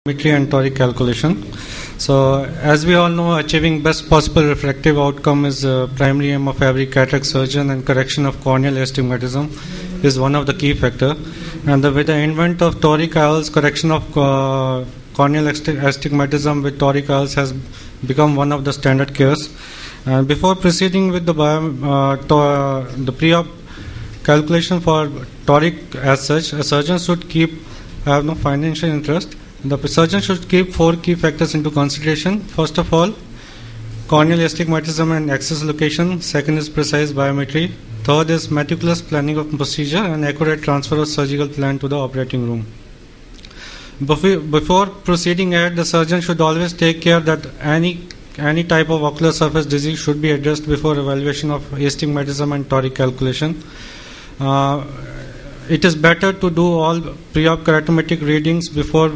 Geometry and toric calculation. So, as we all know, achieving best possible refractive outcome is a primary aim of every cataract surgeon, and correction of corneal astigmatism is one of the key factor. And with the invent of toric IOLs, correction of corneal astigmatism with toric IOLs has become one of the standard cares. And before proceeding with the pre-op calculation for toric as such, a surgeon should have no financial interest. The surgeon should keep four key factors into consideration. First of all, corneal astigmatism and axis location. Second is precise biometry. Third is meticulous planning of procedure and accurate transfer of surgical plan to the operating room. Before proceeding ahead, the surgeon should always take care that any type of ocular surface disease should be addressed before evaluation of astigmatism and toric calculation. It is better to do all pre-op keratometric readings before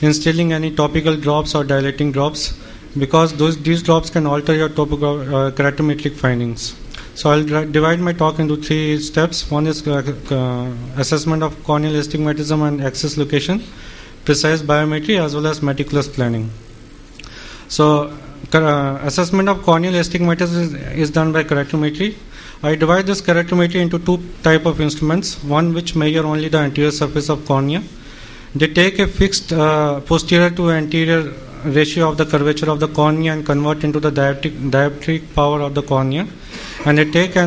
instilling any topical drops or dilating drops, because these drops can alter your keratometric findings. So I'll divide my talk into three steps. One is assessment of corneal astigmatism and axis location, precise biometry, as well as meticulous planning. So assessment of corneal astigmatism is done by keratometry. I divide this keratometry into two type of instruments. One which measure only the anterior surface of cornea. They take a fixed posterior to anterior ratio of the curvature of the cornea and convert into the dioptric power of the cornea, and they take a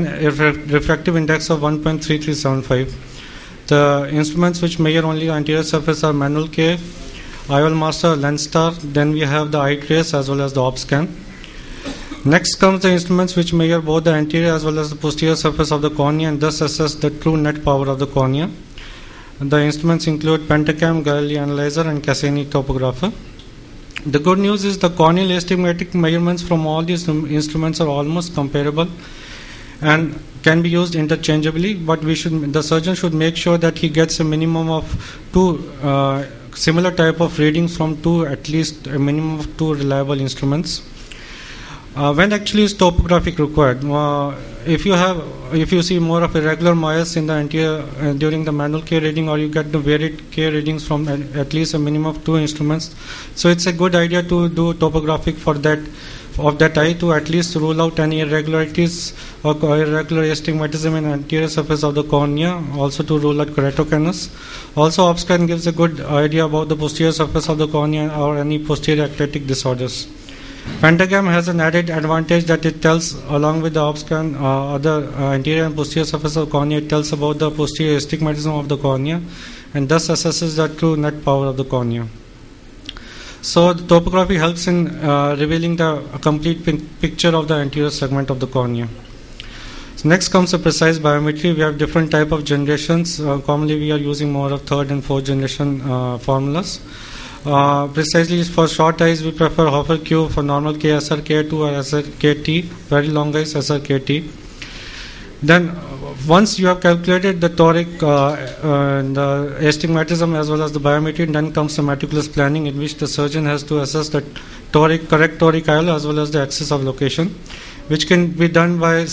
refractive index of 1.3375. The instruments which measure only the anterior surface are Manual K, IOL Master, Lenstar. Then we have the eye trace as well as the OpScan. Next comes the instruments which measure both the anterior as well as the posterior surface of the cornea and thus assess the true net power of the cornea. The instruments include Pentacam, Galilei Analyzer, and Cassini Topographer. The good news is the corneal astigmatic measurements from all these instruments are almost comparable and can be used interchangeably, but the surgeon should make sure that he gets a minimum of two similar type of readings from at least a minimum of two reliable instruments. When actually is topographic required? If you see more of irregular Mayas in the anterior during the manual K reading, or you get the varied K readings from at least a minimum of two instruments, so it's a good idea to do topographic for that eye to at least rule out any irregularities or irregular astigmatism in anterior surface of the cornea, also to rule out keratoconus. Also, OpScan gives a good idea about the posterior surface of the cornea or any posterior atletic disorders. Pentacam has an added advantage that it tells, along with the OpScan, other anterior and posterior surface of the cornea, it tells about the posterior astigmatism of the cornea and thus assesses the true net power of the cornea. So the topography helps in revealing the complete picture of the anterior segment of the cornea. So next comes the precise biometry. We have different type of generations. Commonly we are using more of third and fourth generation formulas. Precisely for short eyes, we prefer Hofer Q. For normal K, SRK2 or SRKT. Very long eyes, SRKT. Then, once you have calculated the toric, the astigmatism as well as the biometry, then comes the meticulous planning, in which the surgeon has to assess the correct toric IOL as well as the axis of location, which can be done by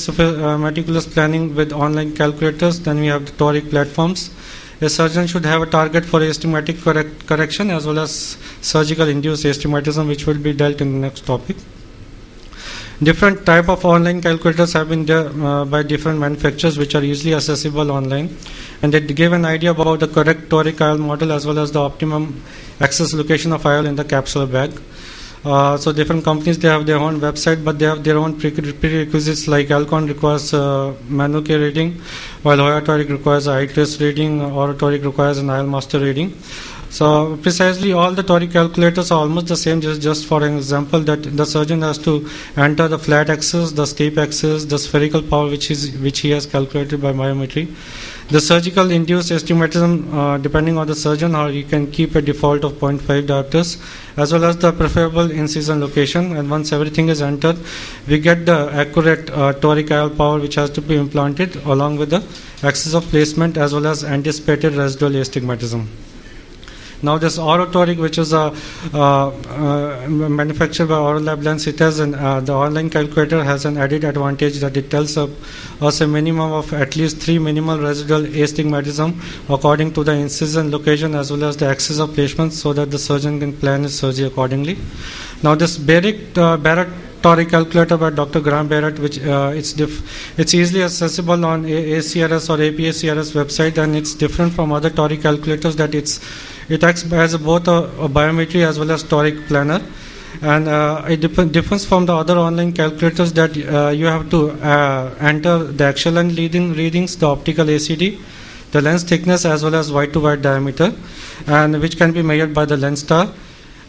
meticulous planning with online calculators. Then we have the toric platforms. A surgeon should have a target for astigmatic correction as well as surgical induced astigmatism, which will be dealt in the next topic. Different type of online calculators have been there by different manufacturers, which are easily accessible online, and they give an idea about the correct toric IOL model as well as the optimum axis location of IOL in the capsular bag. So different companies, they have their own website, but they have their own prerequisites, like Alcon requires manual K reading, while Hoya toric requires eye trace reading, or toric requires an IOL master reading. So precisely all the toric calculators are almost the same. Just for an example, that the surgeon has to enter the flat axis, the steep axis, the spherical power which he has calculated by biometry. The surgical induced astigmatism, depending on the surgeon, or you can keep a default of 0.5 diopters, as well as the preferable incision location. And once everything is entered, we get the accurate toric IOL power which has to be implanted, along with the axis of placement as well as anticipated residual astigmatism. Now this Orotoric, which is manufactured by Auro Lab Lens, it has the online calculator has an added advantage that it tells us a minimum of at least 3 minimal residual astigmatism according to the incision location as well as the axis of placement, so that the surgeon can plan his surgery accordingly. Now this Barrett toric calculator by Dr. Graham Barrett, which it's easily accessible on ACRS or APACRS website, and it's different from other toric calculators that it acts as both a biometry as well as toric planner, and it differs from the other online calculators that you have to enter the axial length readings, the optical ACD, the lens thickness as well as wide to wide diameter, and which can be measured by the lens star.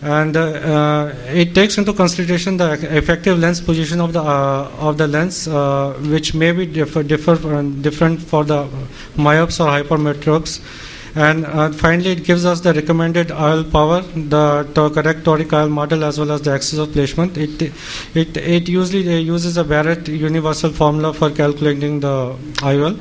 And it takes into consideration the effective lens position of the lens, which may be different for the myopes or hypermetropes. And finally, it gives us the recommended IOL power, the correct toric IOL model, as well as the axis of placement. It usually uses a Barrett universal formula for calculating the IOL.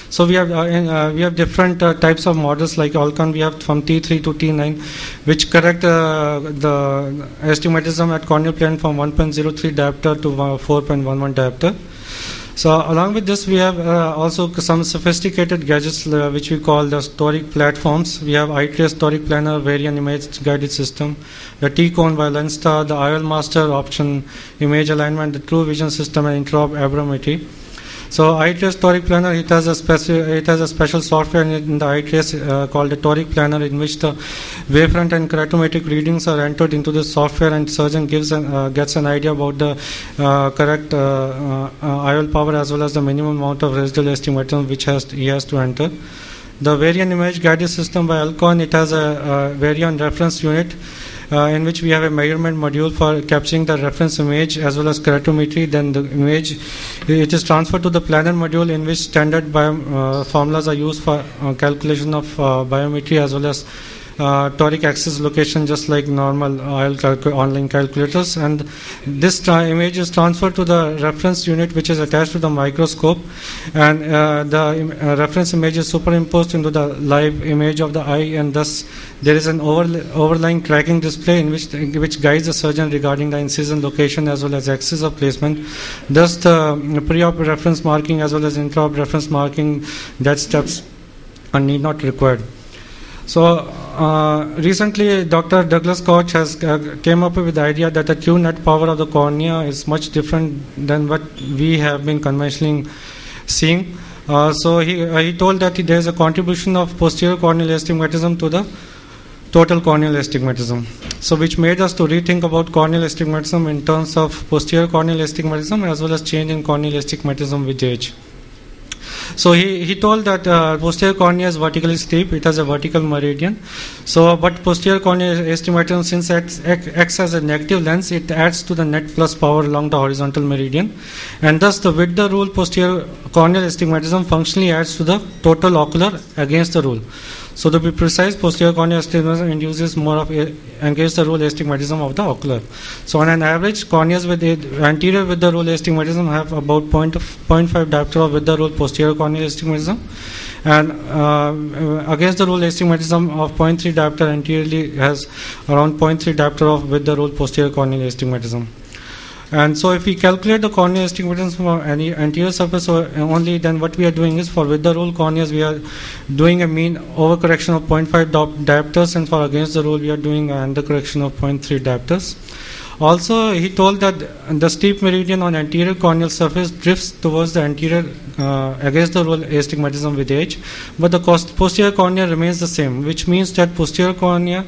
So we have different types of models like Alcon. We have from T3 to T9, which correct the astigmatism at corneal plane from 1.03 diopter to 4.11 diopter. So along with this, we have also some sophisticated gadgets which we call the toric platforms. We have iTrace toric planner, Varian image guided system, the T-cone by Lenstar, the IOL master option, image alignment, the True Vision system, and interop aberrometry. So iTrace toric planner, it has a special software in the iTrace called the toric planner, in which the wavefront and keratometric readings are entered into the software, and surgeon gets an idea about the correct IOL power as well as the minimum amount of residual astigmatism which he has to enter. The Varian image guided system by Alcon, it has a Varian reference unit, in which we have a measurement module for capturing the reference image as well as keratometry. Then the image, it is transferred to the planner module, in which standard formulas are used for calculation of biometry as well as toric axis location, just like normal IOL online calculators. And this image is transferred to the reference unit, which is attached to the microscope, and the reference image is superimposed into the live image of the eye, and thus there is an overlying tracking display in which guides the surgeon regarding the incision location as well as axis of placement. Thus the pre-op reference marking as well as intra-op reference marking, that steps are need not required. So recently, Dr. Douglas Koch has came up with the idea that the true net power of the cornea is much different than what we have been conventionally seeing. So he told that there is a contribution of posterior corneal astigmatism to the total corneal astigmatism. So which made us to rethink about corneal astigmatism in terms of posterior corneal astigmatism as well as change in corneal astigmatism with age. So he told that posterior cornea is vertically steep, it has a vertical meridian. So but posterior corneal astigmatism, since it acts as a negative lens, it adds to the net plus power along the horizontal meridian, and thus the with the rule posterior corneal astigmatism functionally adds to the total ocular against the rule. So to be precise, posterior corneal astigmatism induces more of against the rule astigmatism of the ocular. So on an average, corneas with anterior with the rule astigmatism have about 0.5 diopter of with the rule posterior corneal astigmatism, and against the rule astigmatism of 0.3 diopter anteriorly has around 0.3 diopter of with the rule posterior corneal astigmatism. And so if we calculate the corneal astigmatism for any anterior surface only, then what we are doing is, for with the rule corneas, we are doing a mean overcorrection of 0.5 diopters, and for against the rule we are doing an undercorrection of 0.3 diopters. Also, he told that the steep meridian on anterior corneal surface drifts towards the anterior against the rule astigmatism with age, but the posterior cornea remains the same, which means that posterior cornea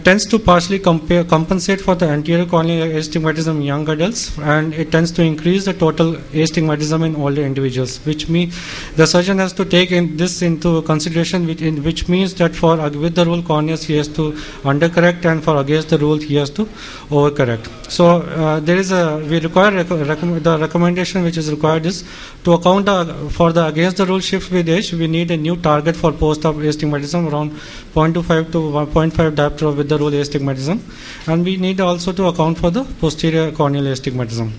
tends to partially compensate for the anterior corneal astigmatism in young adults, and it tends to increase the total astigmatism in older individuals, which means the surgeon has to take this into consideration, which means that for with the rule corneas he has to undercorrect, and for against the rule he has to overcorrect. So we require the recommendation which is required is to account for the against the rule shift with age. We need a new target for post-op astigmatism around 0.25 to 1.5 diopter with the rule astigmatism, and we need also to account for the posterior corneal astigmatism.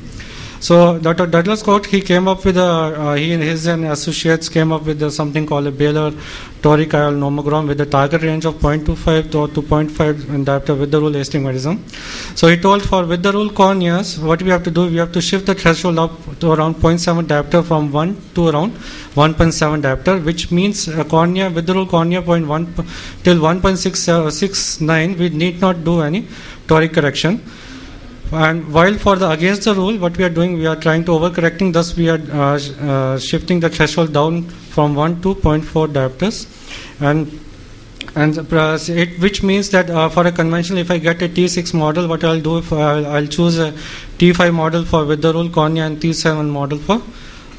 So Dr. Douglas Coate, he came up with he and his and associates came up with something called a Baylor toric IOL nomogram with a target range of 0.25 to 2.5 in diopter with the rule astigmatism. So he told for with the rule corneas, what we have to do, we have to shift the threshold up to around 0.7 diopter from 1 to around 1.7 diopter, which means cornea with the rule cornea 0.1 till 1.669, we need not do any toric correction. And while for the against the rule, what we are doing, we are trying to overcorrecting, thus we are shifting the threshold down from 1 to 0.4 diopters, which means that for a conventional, if I get a T6 model, what I'll do, if I'll choose a T5 model for with the rule cornea and T7 model for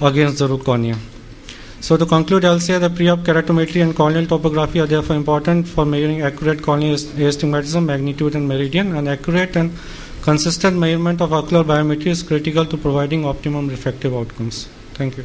against the rule cornea. So to conclude, I'll say that pre-op keratometry and corneal topography are therefore important for measuring accurate corneal astigmatism, magnitude and meridian, and accurate and consistent measurement of ocular biometry is critical to providing optimum refractive outcomes. Thank you.